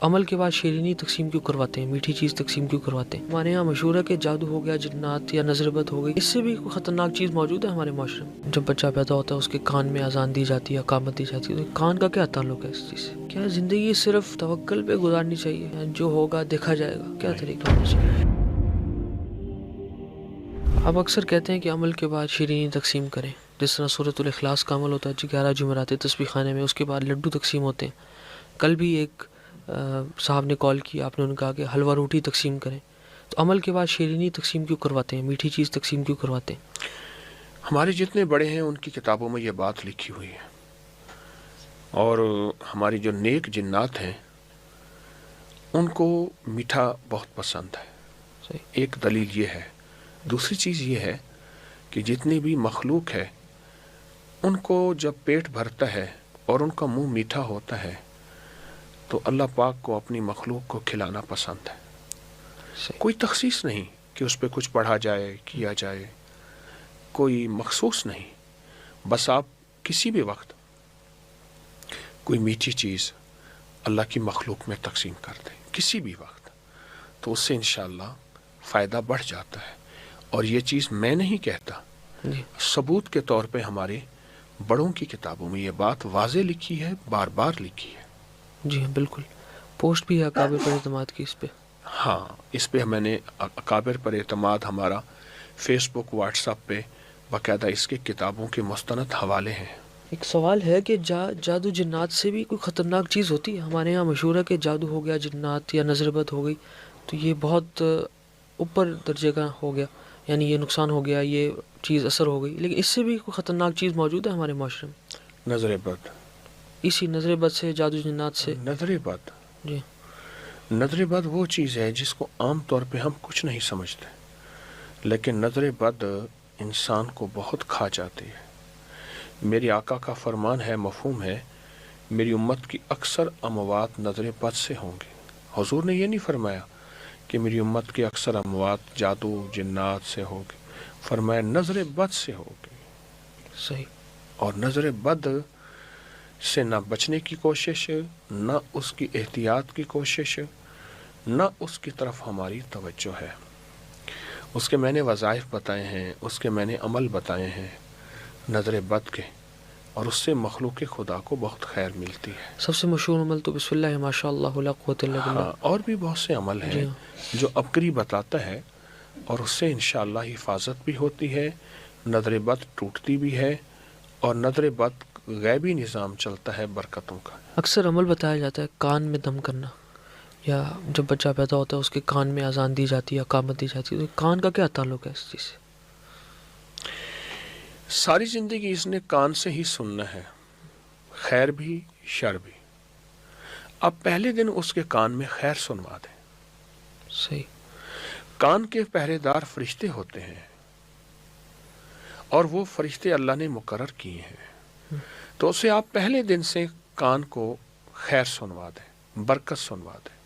عمل کے بعد شیرینی تقسیم کیوں کرواتے ہیں، میٹھی چیز تقسیم کیوں کرواتے ہیں؟ ہمارے یہاں مشہور ہے کہ جادو ہو گیا، جنات یا نظر بد ہو گئی، اس سے بھی کوئی خطرناک چیز موجود ہے ہمارے معاشرے میں؟ جب بچہ پیدا ہوتا ہے اس کے کان میں اذان دی جاتی ہے، اقامت دی جاتی ہے، تو کان کا کیا تعلق ہے اس چیز سے؟ کیا زندگی صرف توکل پہ گزارنی چاہیے، جو ہوگا دیکھا جائے گا؟ کیا طریقہ ہونا چاہیے؟ آپ اکثر کہتے ہیں کہ عمل کے بعد شیرینی تقسیم کریں، جس طرح سورۃ الاخلاص کا عمل ہوتا ہے 11 جمعرات تسبیح خانے میں، اس کے بعد لڈو تقسیم ہوتے ہیں۔ کل بھی ایک صاحب نے کال کی، آپ نے ان کہا کہ حلوہ روٹی تقسیم کریں، تو عمل کے بعد شیرینی تقسیم کیوں کرواتے ہیں، میٹھی چیز تقسیم کیوں کرواتے ہیں؟ ہمارے جتنے بڑے ہیں ان کی کتابوں میں یہ بات لکھی ہوئی ہے، اور ہماری جو نیک جنات ہیں ان کو میٹھا بہت پسند ہے۔ صحیح۔ ایک دلیل یہ ہے۔ دوسری چیز یہ ہے کہ جتنی بھی مخلوق ہے ان کو جب پیٹ بھرتا ہے اور ان کا منہ میٹھا ہوتا ہے تو اللہ پاک کو اپنی مخلوق کو کھلانا پسند ہے۔ صحیح۔ کوئی تخصیص نہیں کہ اس پہ کچھ پڑھا جائے، کیا جائے، کوئی مخصوص نہیں، بس آپ کسی بھی وقت کوئی میٹھی چیز اللہ کی مخلوق میں تقسیم کر دیں، کسی بھی وقت، تو اس سے انشاءاللہ فائدہ بڑھ جاتا ہے۔ اور یہ چیز میں نہیں کہتا، جی ثبوت کے طور پہ ہمارے بڑوں کی کتابوں میں یہ بات واضح لکھی ہے، بار بار لکھی ہے۔ جی بالکل، پوسٹ بھی ہے اکابر پر اعتماد کی اس پہ۔ ہاں، اس پہ میں نے اکابر پر اعتماد ہمارا فیس بک، واٹس ایپ پہ باقاعدہ اس کے کتابوں کے مستند حوالے ہیں۔ ایک سوال ہے کہ جادو جنات سے بھی کوئی خطرناک چیز ہوتی ہے؟ ہمارے یہاں مشہور ہے کہ جادو ہو گیا، جنات یا نظر بد ہو گئی، تو یہ بہت اوپر درجے کا ہو گیا، یعنی یہ نقصان ہو گیا، یہ چیز اثر ہو گئی، لیکن اس سے بھی کوئی خطرناک چیز موجود ہے ہمارے معاشرے میں؟ نظر بد، اسی نظر بد سے، جادو جنات سے؟ نظر بد، جی نظر بد وہ چیز ہے جس کو عام طور پہ ہم کچھ نہیں سمجھتے، لیکن نظر بد انسان کو بہت کھا جاتی ہے۔ میری آقا کا فرمان ہے، مفہوم ہے، میری امت کی اکثر اموات نظر بد سے ہوں گی۔ حضور نے یہ نہیں فرمایا کہ میری امت کی اکثر اموات جادو جنات سے ہوگی، فرمایا نظر بد سے ہوگی۔ صحیح۔ اور نظر بد سے نہ بچنے کی کوشش، نہ اس کی احتیاط کی کوشش، نہ اس کی طرف ہماری توجہ ہے۔ اس کے میں نے وظائف بتائے ہیں، اس کے میں نے عمل بتائے ہیں نظر بد کے، اور اس سے مخلوق خدا کو بہت خیر ملتی ہے۔ سب سے مشہور عمل تو بسم اللہ ماشاء اللہ لا قوت الا باللہ۔ ہاں، اور بھی بہت سے عمل ہیں جی جو عبقری بتاتا ہے، اور اس سے انشاءاللہ حفاظت بھی ہوتی ہے، نظر بد ٹوٹتی بھی ہے، اور نظر بد غیبی نظام چلتا ہے برکتوں کا۔ اکثر عمل بتایا جاتا ہے کان میں دم کرنا، یا جب بچہ پیدا ہوتا ہے اس کے کان میں اذان دی جاتی ہے، اقامت دی جاتی ہے، تو کان کا کیا تعلق ہے اس چیز سے؟ ساری زندگی اس نے کان سے ہی سننا ہے، خیر بھی شر بھی۔ اب پہلے دن اس کے کان میں خیر سنوا دیں۔ صحیح۔ کان کے پہرے دار فرشتے ہوتے ہیں، اور وہ فرشتے اللہ نے مقرر کیے ہیں، تو اسے آپ پہلے دن سے کان کو خیر سنوا دیں، برکت سنوا دیں۔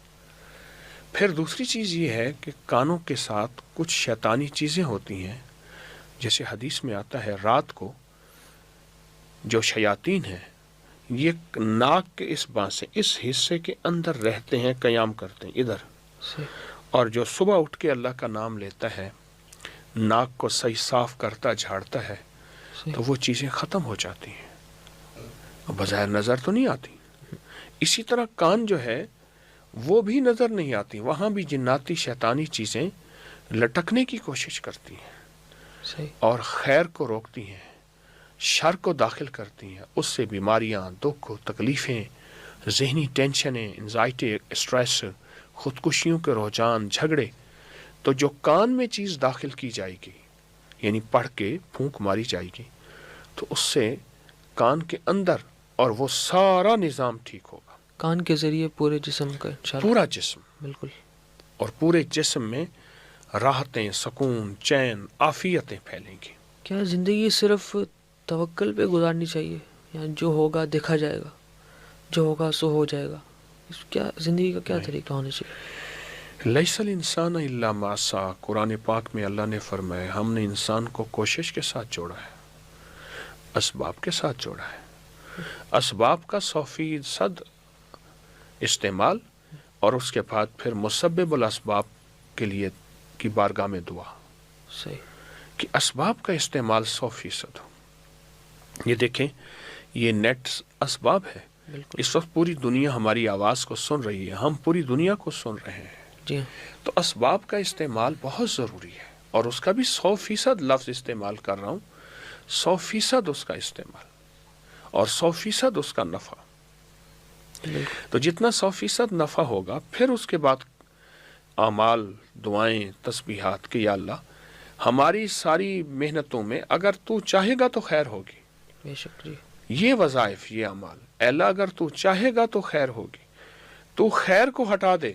پھر دوسری چیز یہ ہے کہ کانوں کے ساتھ کچھ شیطانی چیزیں ہوتی ہیں، جیسے حدیث میں آتا ہے رات کو جو شیاطین ہیں یہ ناک کے اس بانس اس حصے کے اندر رہتے ہیں، قیام کرتے ہیں ادھر، صحیح۔ اور جو صبح اٹھ کے اللہ کا نام لیتا ہے، ناک کو صحیح صاف کرتا جھاڑتا ہے، صحیح۔ تو وہ چیزیں ختم ہو جاتی ہیں، بظاہر نظر تو نہیں آتی۔ اسی طرح کان جو ہے وہ بھی نظر نہیں آتی، وہاں بھی جناتی شیطانی چیزیں لٹکنے کی کوشش کرتی ہیں، صحیح۔ اور خیر کو روکتی ہیں، شر کو داخل کرتی ہیں، اس سے بیماریاں، دکھ، تکلیفیں، ذہنی ٹینشنیں، انزائٹی، اسٹریس، خودکشیوں کے رجحان، جھگڑے۔ تو جو کان میں چیز داخل کی جائے گی، یعنی پڑھ کے پھونک ماری جائے گی، تو اس سے کان کے اندر اور وہ سارا نظام ٹھیک ہوگا۔ کان کے ذریعے پورے جسم کا انشاءاللہ۔ پورا جسم، بالکل۔ اور پورے جسم میں راحتیں، سکون، چین، عافیتیں پھیلیں گی۔ کیا زندگی صرف توکل پہ گزارنی چاہیے، یا جو ہوگا دیکھا جائے گا، جو ہوگا سو ہو جائے گا؟ کیا زندگی کا کیا طریقہ ہونا چاہیے؟ لیس الانسان الا ما سعی، قرآن پاک میں اللہ نے فرمایا ہم نے انسان کو کوشش کے ساتھ جوڑا ہے، اسباب کے ساتھ جوڑا ہے۔ اسباب کا 100% استعمال اور اس کے بعد پھر مسبب الاسباب کے لیے کی بارگاہ میں دعا صحیح کہ اسباب کا استعمال 100% ہو۔ یہ دیکھیں یہ نیٹ اسباب ہے، بالکل اس وقت پوری دنیا ہماری آواز کو سن رہی ہے، ہم پوری دنیا کو سن رہے ہیں، جی ہاں تو اسباب کا استعمال بہت ضروری ہے، اور اس کا بھی 100% لفظ استعمال کر رہا ہوں، 100% اس کا استعمال اور 100% اس کا نفع۔ بالکل تو جتنا 100% نفع ہوگا پھر اس کے بعد اعمال، دعائیں، تسبیحات کہ یا اللہ ہماری ساری محنتوں میں اگر تو چاہے گا تو خیر ہوگی، بے شک جی یہ وظائف، یہ اعمال، اے اللہ اگر تو چاہے گا تو خیر ہوگی، تو خیر کو ہٹا دے،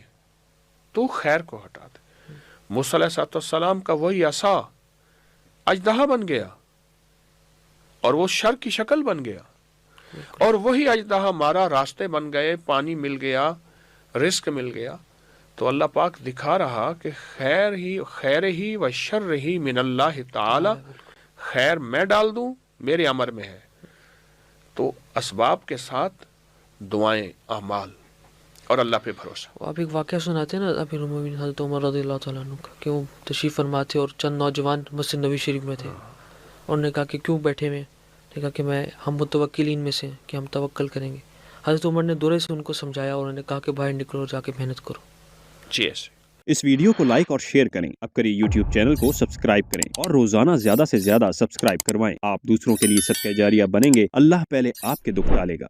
تو خیر کو ہٹا دے۔ موسیٰ علیہ السلام کا وہی عصا اژدہا بن گیا اور وہ شر کی شکل بن گیا، اور وہی اژدہا مارا، راستے بن گئے، پانی مل گیا، رزق مل گیا۔ تو اللہ پاک دکھا رہا کہ خیر ہی و شر ہی من اللہ تعالی، خیر میں ڈال دوں میرے امر میں ہے۔ تو اسباب کے ساتھ دعائیں، اعمال اور اللہ پہ بھروسہ۔ آپ ایک واقعہ سناتے ہیں نا امیر المومنین حضرت عمر رضی اللہ تعالیٰ عنہ کا، کہ وہ تشریف فرما تھے اور چند نوجوان مسجد نبی شریف میں تھے، انہوں نے کہا کہ کیوں بیٹھے ہوئے؟ نے کہا کہ ہم متوکلین میں سے ہیں کہ ہم توکل کریں گے۔ حضرت عمر نے دورے سے ان کو سمجھایا اور انہوں نے کہا کہ باہر نکلو اور جا کے محنت کرو۔ جی ایسے اس ویڈیو کو لائک اور شیئر کریں، اب کریں یوٹیوب چینل کو سبسکرائب کریں اور روزانہ زیادہ سے زیادہ سبسکرائب کروائیں۔ آپ دوسروں کے لیے صدقہ جاریہ بنیں گے، اللہ پہلے آپ کے دکھ ٹالے گا۔